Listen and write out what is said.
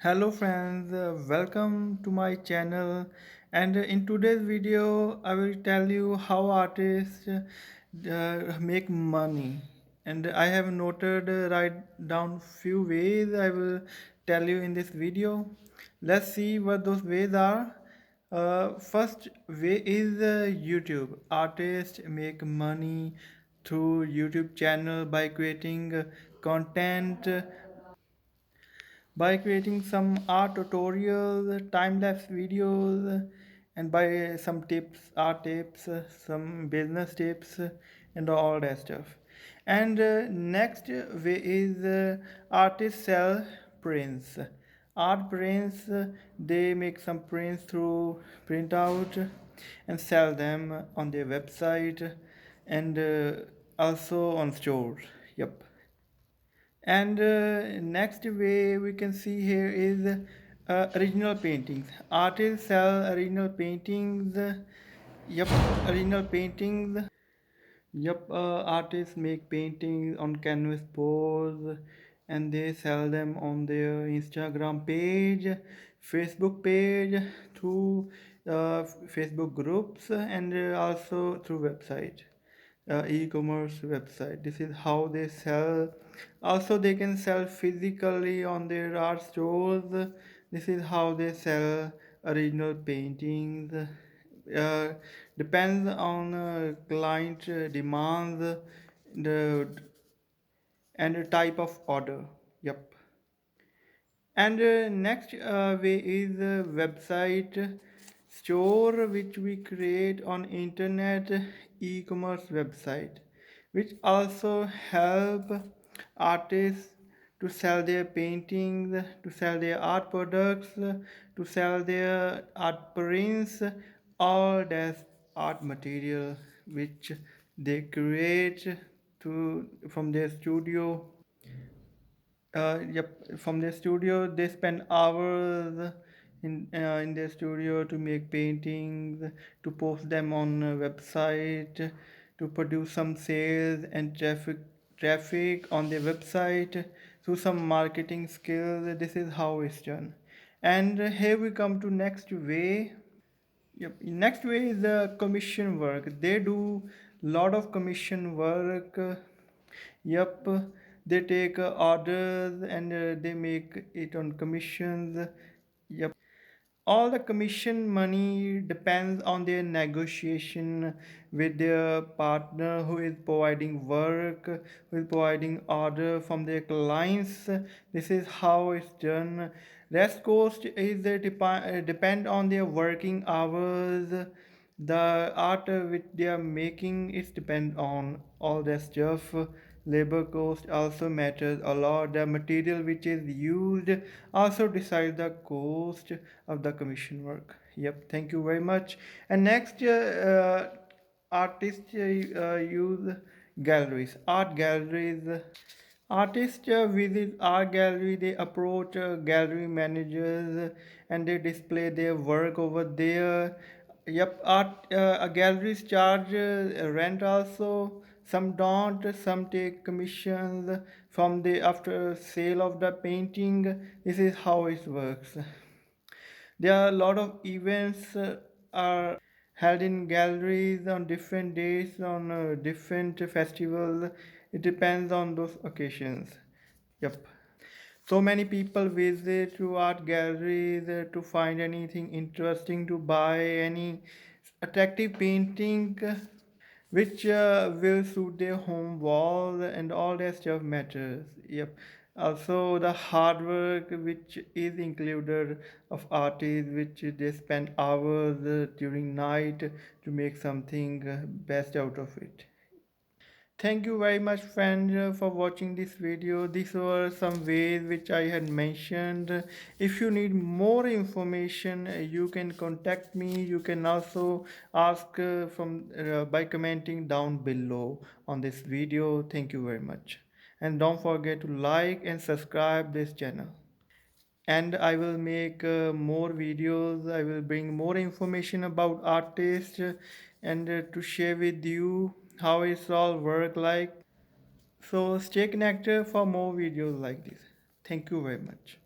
Hello friends, welcome to my channel, and in today's video I will tell you how artists make money. And I have noted write down few ways I will tell you in this video. Let's see what those ways are. First way is YouTube. Artists make money through YouTube channel by creating content, by creating some art tutorials, time-lapse videos, and by some tips, art tips, some business tips, and all that stuff. And next way is artists sell prints. Art prints, they make some prints through printout and sell them on their website and also on stores. Yep. And next way we can see here is original paintings. Artists sell original paintings. Yep, original paintings. Yep, artists make paintings on canvas boards and they sell them on their Instagram page, Facebook page, through Facebook groups, and also through website, e-commerce website. This is how they sell. Also, they can sell physically on their art stores. This is how they sell original paintings. uh, Depends on client demands the and the type of order. Yep. And next way is website store, which we create on internet, e-commerce website, which also help artists to sell their paintings, to sell their art products, to sell their art prints, all that art material which they create to from their studio. Yep, from their studio, they spend hours in their studio to make paintings, to post them on a website, to produce some sales and traffic on their website through some marketing skills. This is how it's done. And here we come to next way. Yep. Next way is the commission work. They do lot of commission work. Yep. They take orders and they make it on commissions. Yep. All the commission money depends on their negotiation with their partner who is providing work, who is providing order from their clients. This is how it's done. Rest cost is depend on their working hours. The art which they are making is depend on all that stuff. Labor cost also matters a lot. The material which is used also decides the cost of the commission work. Yep, thank you very much. And next, artists use galleries, art galleries. Artists visit art gallery, they approach gallery managers and they display their work over there. Yep, art galleries charge rent also. Some don't, some take commissions from the after sale of the painting. This is how it works. There are a lot of events are held in galleries on different days, on different festivals. It depends on those occasions. Yep. So many people visit to art galleries to find anything interesting to buy, any attractive painting which will suit their home wall, and all that stuff matters. Yep. Also the hard work which is included of artists, which they spend hours during night to make something best out of it. Thank you very much friends for watching this video. These were some ways which I had mentioned. If you need more information, you can contact me. You can also ask from by commenting down below on this video. Thank you very much. And don't forget to like and subscribe this channel. And I will make more videos. I will bring more information about artists and to share with you how it's all work like. So stay connected for more videos like this. Thank you very much.